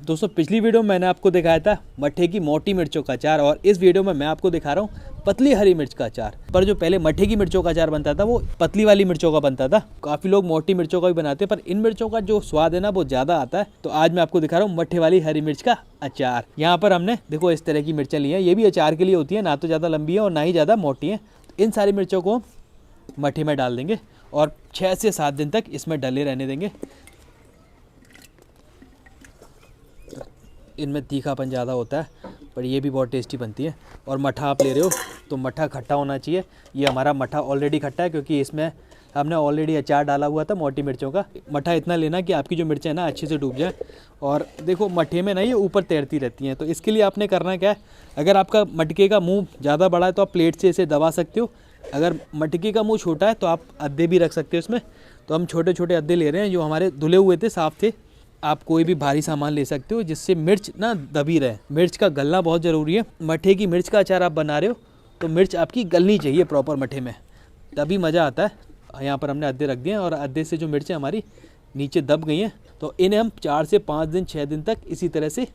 दोस्तों पिछली वीडियो में मैंने आपको दिखाया था मट्ठे की मोटी मिर्चों का अचार और इस वीडियो में मैं आपको दिखा रहा हूँ पतली हरी मिर्च का अचार। पर जो पहले मट्ठे की मिर्चों का अचार बनता था वो पतली वाली मिर्चों का बनता था। काफ़ी लोग मोटी मिर्चों का भी बनाते हैं पर इन मिर्चों का जो स्वाद है ना वो ज़्यादा आता है। तो आज मैं आपको दिखा रहा हूँ मट्ठे वाली हरी मिर्च का अचार। यहाँ पर हमने देखो इस तरह की मिर्चें ली हैं, ये भी अचार के लिए होती है, ना तो ज़्यादा लंबी है और ना ही ज़्यादा मोटी है। इन सारी मिर्चों को मट्ठे में डाल देंगे और 6 से 7 दिन तक इसमें डले रहने देंगे। इनमें तीखापन ज़्यादा होता है पर ये भी बहुत टेस्टी बनती है। और मट्ठा आप ले रहे हो तो मट्ठा खट्टा होना चाहिए। ये हमारा मट्ठा ऑलरेडी खट्टा है क्योंकि इसमें हमने ऑलरेडी अचार डाला हुआ था मोटी मिर्चों का। मट्ठा इतना लेना कि आपकी जो मिर्चें हैं ना अच्छे से डूब जाए। और देखो मट्ठे में ना ये ऊपर तैरती रहती हैं, तो इसके लिए आपने करना क्या है, अगर आपका मटके का मुँह ज़्यादा बड़ा है तो आप प्लेट से इसे दबा सकते हो। अगर मटके का मुँह छोटा है तो आप अद्दे भी रख सकते हो इसमें। तो हम छोटे छोटे अद्दे ले रहे हैं जो हमारे धुले हुए थे, साफ़ थे। आप कोई भी भारी सामान ले सकते हो जिससे मिर्च ना दबी रहे। मिर्च का गलना बहुत ज़रूरी है। मट्ठे की मिर्च का अचार आप बना रहे हो तो मिर्च आपकी गलनी चाहिए प्रॉपर मट्ठे में, तभी मज़ा आता है। यहाँ पर हमने अद्दे रख दिए हैं और अद्दे से जो मिर्चें हमारी नीचे दब गई हैं तो इन्हें हम 4 से 5 दिन 6 दिन तक इसी तरह से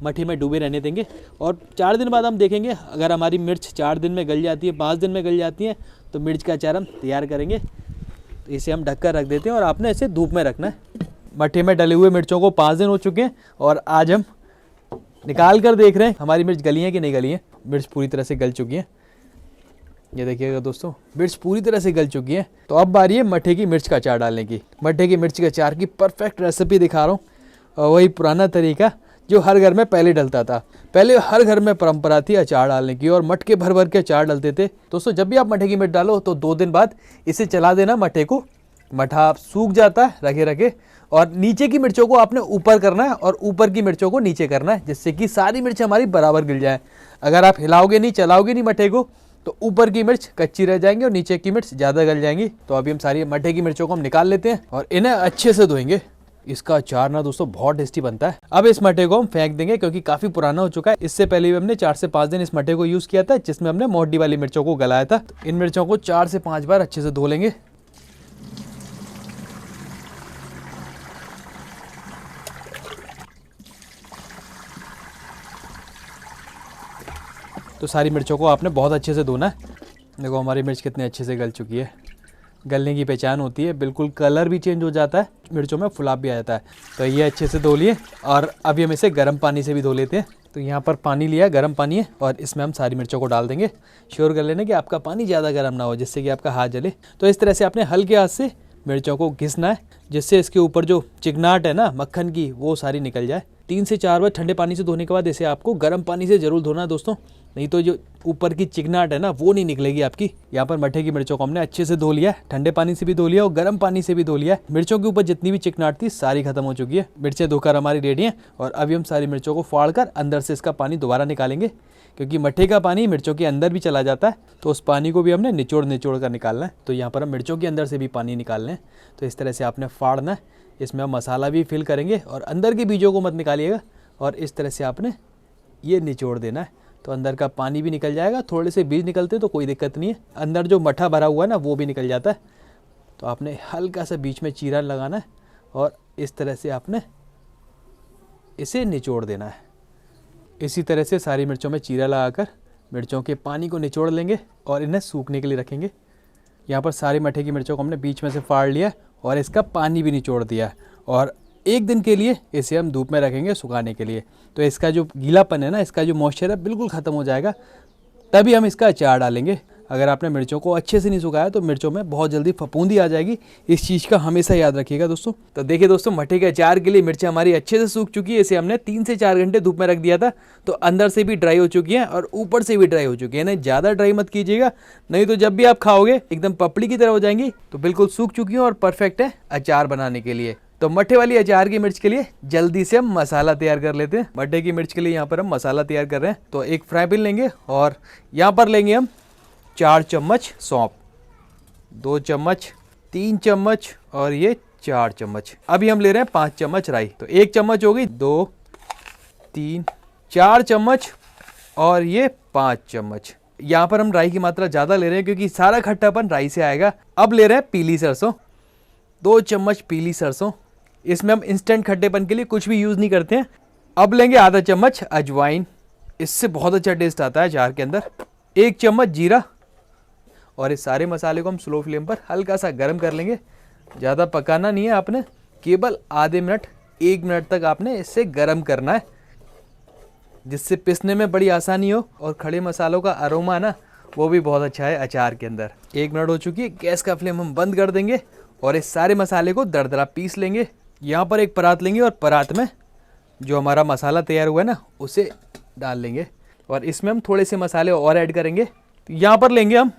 मट्ठे में डूबे रहने देंगे। और 4 दिन बाद हम देखेंगे अगर हमारी मिर्च 4 दिन में गल जाती है, 5 दिन में गल जाती है तो मिर्च का अचार हम तैयार करेंगे। तो इसे हम ढककर रख देते हैं और आपने इसे धूप में रखना है। मट्ठे में डले हुए मिर्चों को 5 दिन हो चुके हैं और आज हम निकाल कर देख रहे हैं हमारी मिर्च गली है कि नहीं गली है। मिर्च पूरी तरह से गल चुकी है, ये देखिएगा दोस्तों, मिर्च पूरी तरह से गल चुकी है। तो अब बारी है मट्ठे की मिर्च का अचार डालने की। मट्ठे की मिर्च के अचार की परफेक्ट रेसिपी दिखा रहा हूँ और वही पुराना तरीका जो हर घर में पहले डलता था। पहले हर घर में परंपरा थी अचार डालने की और मटके भर भर के अचार डलते थे। दोस्तों जब भी आप मट्ठे की मिर्च डालो तो 2 दिन बाद इसे चला देना मट्ठे को। मट्ठा सूख जाता है रखे रखे और नीचे की मिर्चों को आपने ऊपर करना है और ऊपर की मिर्चों को नीचे करना है, जिससे कि सारी मिर्च हमारी बराबर गिल जाए। अगर आप हिलाओगे नहीं, चलाओगे नहीं मट्ठे को तो ऊपर की मिर्च कच्ची रह जाएंगी और नीचे की मिर्च ज़्यादा गल जाएंगी। तो अभी हम सारी मट्ठे की मिर्चों को हम निकाल लेते हैं और इन्हें अच्छे से धोएंगे। इसका अचार ना दोस्तों बहुत टेस्टी बनता है। अब इस मट्ठे को हम फेंक देंगे क्योंकि काफ़ी पुराना हो चुका है। इससे पहले भी हमने 4 से 5 दिन इस मट्ठे को यूज़ किया था जिसमें हमने मोटी वाली मिर्चों को गलाया था। इन मिर्चों को 4 से 5 बार अच्छे से धो लेंगे। तो सारी मिर्चों को आपने बहुत अच्छे से धोना है। देखो हमारी मिर्च कितनी अच्छे से गल चुकी है। गलने की पहचान होती है, बिल्कुल कलर भी चेंज हो जाता है, मिर्चों में फुलाव भी आ जाता है। तो ये अच्छे से धो लिए और अभी हम इसे गर्म पानी से भी धो लेते हैं। तो यहाँ पर पानी लिया, गर्म पानी है और इसमें हम सारी मिर्चों को डाल देंगे। श्योर कर लेना कि आपका पानी ज़्यादा गर्म ना हो जिससे कि आपका हाथ जले। तो इस तरह से आपने हल्के हाथ से मिर्चों को घिसना है जिससे इसके ऊपर जो चिकनाहट है ना मक्खन की वो सारी निकल जाए। 3 से 4 बार ठंडे पानी से धोने के बाद इसे आपको गर्म पानी से ज़रूर धोना है दोस्तों, नहीं तो जो ऊपर की चिकनाहट है ना वो नहीं निकलेगी आपकी। यहाँ पर मट्ठे की मिर्चों को हमने अच्छे से धो लिया, ठंडे पानी से भी धो लिया और गर्म पानी से भी धो लिया। मिर्चों के ऊपर जितनी भी चिकनाहट थी सारी खत्म हो चुकी है। मिर्चें धोकर हमारी रेडी हैं और अभी हम सारी मिर्चों को फाड़ कर अंदर से इसका पानी दोबारा निकालेंगे क्योंकि मट्ठे का पानी मिर्चों के अंदर भी चला जाता है। तो उस पानी को भी हमने निचोड़ कर निकालना है। तो यहाँ पर हम मिर्चों के अंदर से भी पानी निकालना है। तो इस तरह से आपने फाड़ना है। इसमें हम मसाला भी फिल करेंगे और अंदर के बीजों को मत निकालिएगा और इस तरह से आपने ये निचोड़ देना है। तो अंदर का पानी भी निकल जाएगा, थोड़े से बीज निकलते तो कोई दिक्कत नहीं है। अंदर जो मट्ठा भरा हुआ है ना वो भी निकल जाता है। तो आपने हल्का सा बीच में चीरा लगाना है और इस तरह से आपने इसे निचोड़ देना है। इसी तरह से सारी मिर्चों में चीरा लगाकर मिर्चों के पानी को निचोड़ लेंगे और इन्हें सूखने के लिए रखेंगे। यहाँ पर सारी मट्ठे की मिर्चों को हमने बीच में से फाड़ लिया और इसका पानी भी निचोड़ दिया और 1 दिन के लिए इसे हम धूप में रखेंगे सुखाने के लिए। तो इसका जो गीलापन है ना, इसका जो मॉइस्चर है बिल्कुल ख़त्म हो जाएगा, तभी हम इसका अचार डालेंगे। अगर आपने मिर्चों को अच्छे से नहीं सुखाया तो मिर्चों में बहुत जल्दी फफूंदी आ जाएगी। इस चीज़ का हमेशा याद रखिएगा दोस्तों। तो देखिए दोस्तों मट्ठे के अचार के लिए मिर्चें हमारी अच्छे से सूख चुकी है। इसे हमने 3 से 4 घंटे धूप में रख दिया था तो अंदर से भी ड्राई हो चुकी है और ऊपर से भी ड्राई हो चुकी है। ना ज़्यादा ड्राई मत कीजिएगा, नहीं तो जब भी आप खाओगे एकदम पपड़ी की तरह हो जाएंगी। तो बिल्कुल सूख चुकी है और परफेक्ट है अचार बनाने के लिए। तो मट्ठे वाली अचार की मिर्च के लिए जल्दी से हम मसाला तैयार कर लेते हैं। मट्ठे की मिर्च के लिए यहाँ पर हम मसाला तैयार कर रहे हैं। तो एक फ्राई पैन लेंगे और यहाँ पर लेंगे हम 4 चम्मच सौंफ, 2 चम्मच, 3 चम्मच और ये 4 चम्मच। अभी हम ले रहे हैं 5 चम्मच राई। तो 1 चम्मच हो गई, 2, 3, 4 चम्मच और ये 5 चम्मच। यहाँ पर हम राई की मात्रा ज़्यादा ले रहे हैं क्योंकि सारा खट्टापन राई से आएगा। अब ले रहे हैं पीली सरसों, 2 चम्मच पीली सरसों। इसमें हम इंस्टेंट खट्टेपन के लिए कुछ भी यूज़ नहीं करते हैं, अब लेंगे आधा चम्मच अजवाइन, इससे बहुत अच्छा टेस्ट आता है अचार के अंदर। 1 चम्मच जीरा, और इस सारे मसाले को हम स्लो फ्लेम पर हल्का सा गर्म कर लेंगे। ज़्यादा पकाना नहीं है आपने, केवल आधे मिनट 1 मिनट तक आपने इसे गर्म करना है, जिससे पिसने में बड़ी आसानी हो और खड़े मसालों का अरोमा ना वो भी बहुत अच्छा है अचार के अंदर। 1 मिनट हो चुकी है, गैस का फ्लेम हम बंद कर देंगे और इस सारे मसाले को दरदरा पीस लेंगे। यहाँ पर एक परात लेंगे और परात में जो हमारा मसाला तैयार हुआ है ना उसे डाल लेंगे और इसमें हम थोड़े से मसाले और ऐड करेंगे। तो यहाँ पर लेंगे हम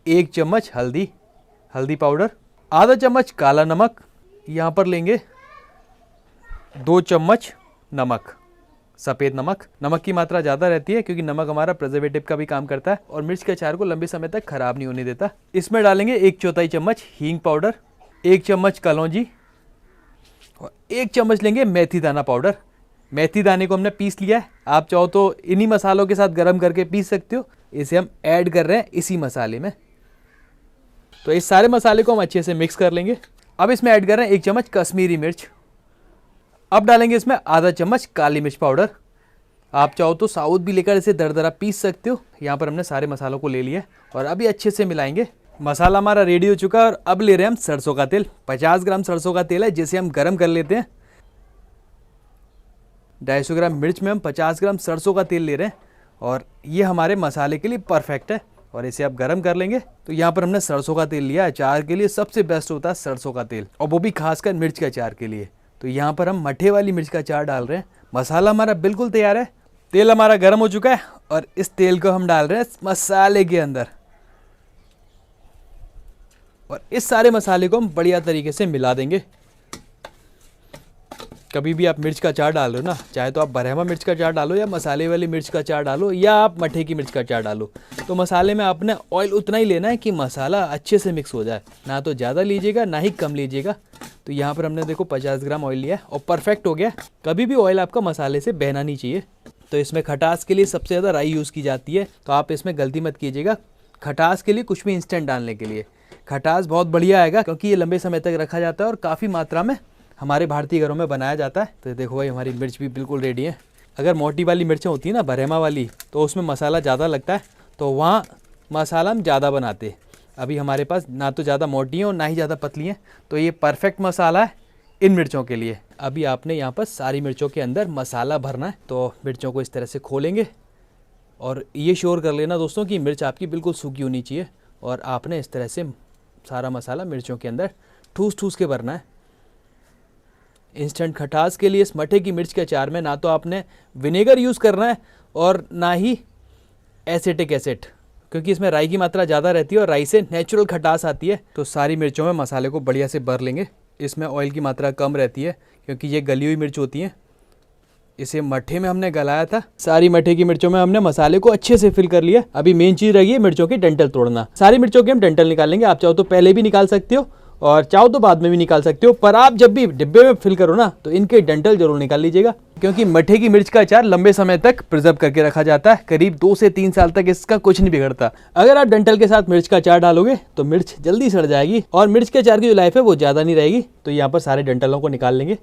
1 चम्मच हल्दी पाउडर, आधा चम्मच काला नमक, यहाँ पर लेंगे 2 चम्मच नमक, सफ़ेद नमक। नमक की मात्रा ज़्यादा रहती है क्योंकि नमक हमारा प्रिजर्वेटिव का भी काम करता है और मिर्च के अचार को लंबे समय तक ख़राब नहीं होने देता। इसमें डालेंगे 1/4 चम्मच हींग पाउडर, 1 चम्मच कलौंजी और 1 चम्मच लेंगे मेथी दाना पाउडर। मेथी दाने को हमने पीस लिया है, आप चाहो तो इन्हीं मसालों के साथ गरम करके पीस सकते हो। इसे हम ऐड कर रहे हैं इसी मसाले में। तो इस सारे मसाले को हम अच्छे से मिक्स कर लेंगे। अब इसमें ऐड कर रहे हैं 1 चम्मच कश्मीरी मिर्च। अब डालेंगे इसमें आधा चम्मच काली मिर्च पाउडर। आप चाहो तो साबुत भी लेकर इसे दरदरा पीस सकते हो। यहाँ पर हमने सारे मसालों को ले लिया और अभी अच्छे से मिलाएंगे। मसाला हमारा रेडी हो चुका है और अब ले रहे हैं हम सरसों का तेल। 50 ग्राम सरसों का तेल है जिसे हम गर्म कर लेते हैं। 250 ग्राम मिर्च में हम 50 ग्राम सरसों का तेल ले रहे हैं और ये हमारे मसाले के लिए परफेक्ट है और इसे आप गरम कर लेंगे। तो यहाँ पर हमने सरसों का तेल लिया। अचार के लिए सबसे बेस्ट होता है सरसों का तेल और वो भी खासकर मिर्च के अचार के लिए। तो यहाँ पर हम मठे वाली मिर्च का अचार डाल रहे हैं। मसाला हमारा बिल्कुल तैयार है। तेल हमारा गर्म हो चुका है और इस तेल को हम डाल रहे हैं मसाले के अंदर और इस सारे मसाले को हम बढ़िया तरीके से मिला देंगे। कभी भी आप मिर्च का अचार डाल रहे हो ना, चाहे तो आप बरहमा मिर्च का अचार डालो या मसाले वाली मिर्च का अचार डालो या आप मठे की मिर्च का अचार डालो, तो मसाले में आपने ऑयल उतना ही लेना है कि मसाला अच्छे से मिक्स हो जाए। ना तो ज़्यादा लीजिएगा ना ही कम लीजिएगा। तो यहाँ पर हमने देखो 50 ग्राम ऑयल लिया है और परफेक्ट हो गया। कभी भी ऑयल आपका मसाले से बहना नहीं चाहिए। तो इसमें खटास के लिए सबसे ज़्यादा राई यूज़ की जाती है, तो आप इसमें गलती मत कीजिएगा खटास के लिए कुछ भी इंस्टेंट डालने के लिए। खटास बहुत बढ़िया आएगा क्योंकि ये लंबे समय तक रखा जाता है और काफ़ी मात्रा में हमारे भारतीय घरों में बनाया जाता है। तो देखो भाई हमारी मिर्च भी बिल्कुल रेडी है। अगर मोटी वाली मिर्चें होती है ना बरहमा वाली, तो उसमें मसाला ज़्यादा लगता है, तो वहाँ मसाला हम ज़्यादा बनाते। अभी हमारे पास ना तो ज़्यादा मोटी हैं और ना ही ज़्यादा पतली हैं, तो ये परफेक्ट मसाला है इन मिर्चों के लिए। अभी आपने यहाँ पर सारी मिर्चों के अंदर मसाला भरना है। तो मिर्चों को इस तरह से खोलेंगे और ये श्योर कर लेना दोस्तों कि मिर्च आपकी बिल्कुल सूखी होनी चाहिए और आपने इस तरह से सारा मसाला मिर्चों के अंदर ठूस ठूस के भरना है। इंस्टेंट खटास के लिए इस मठे की मिर्च के अचार में ना तो आपने विनेगर यूज़ करना है और ना ही एसिटिक एसिड, क्योंकि इसमें राई की मात्रा ज़्यादा रहती है और राई से नेचुरल खटास आती है। तो सारी मिर्चों में मसाले को बढ़िया से भर लेंगे। इसमें ऑयल की मात्रा कम रहती है क्योंकि ये गली हुई मिर्च होती है। इसे मठे में हमने गलाया था। सारी मठे की मिर्चों में हमने मसाले को अच्छे से फिल कर लिया। अभी मेन चीज़ रही है मिर्चों के डंठल तोड़ना। सारी मिर्चों के हम डंठल निकालेंगे। आप चाहो तो पहले भी निकाल सकते हो और चाहो तो बाद में भी निकाल सकते हो, पर आप जब भी डिब्बे में फिल करो ना तो इनके डंठल जरूर निकाल लीजिएगा, क्योंकि मठे की मिर्च का अचार लंबे समय तक प्रिजर्व करके रखा जाता है। करीब 2 से 3 साल तक इसका कुछ नहीं बिगड़ता। अगर आप डंठल के साथ मिर्च का अचार डालोगे तो मिर्च जल्दी सड़ जाएगी और मिर्च के अचार की जो लाइफ है वो ज़्यादा नहीं रहेगी। तो यहाँ पर सारे डंठलों को निकाल लेंगे।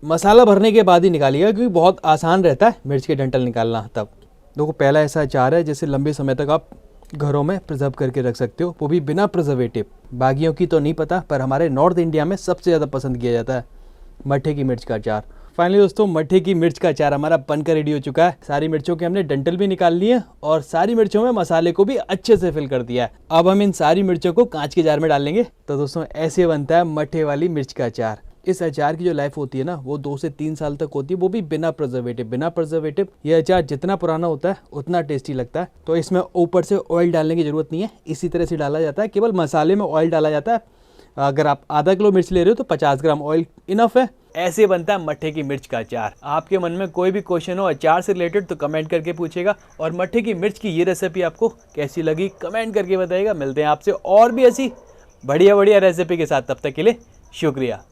मसाला भरने के बाद ही निकालिएगा क्योंकि बहुत आसान रहता है मिर्च के डंठल निकालना। तब देखो पहला ऐसा अचार है जिसे लंबे समय तक आप घरों में प्रिजर्व करके रख सकते हो, वो भी बिना प्रिजर्वेटिव। बागियों की तो नहीं पता, पर हमारे नॉर्थ इंडिया में सबसे ज़्यादा पसंद किया जाता है मठे की मिर्च का अचार। फाइनली दोस्तों मठे की मिर्च का अचार हमारा बनकर रेडी हो चुका है। सारी मिर्चों के हमने डंठल भी निकाल लिए और सारी मिर्चों में मसाले को भी अच्छे से फिल कर दिया है। अब हम इन सारी मिर्चों को कांच के जार में डाल लेंगे। तो दोस्तों ऐसे बनता है मठे वाली मिर्च का अचार। इस अचार की जो लाइफ होती है ना वो 2 से 3 साल तक होती है, वो भी बिना प्रिजर्वेटिव। ये अचार जितना पुराना होता है उतना टेस्टी लगता है। तो इसमें ऊपर से ऑयल डालने की ज़रूरत नहीं है, इसी तरह से डाला जाता है। केवल मसाले में ऑयल डाला जाता है। अगर आप आधा किलो मिर्च ले रहे हो तो 50 ग्राम ऑयल इनफ है। ऐसे बनता है मठे की मिर्च का अचार। आपके मन में कोई भी क्वेश्चन हो अचार से रिलेटेड तो कमेंट करके पूछेगा। और मठे की मिर्च की ये रेसिपी आपको कैसी लगी कमेंट करके बताइएगा। मिलते हैं आपसे और भी ऐसी बढ़िया रेसिपी के साथ, तब तक के लिए शुक्रिया।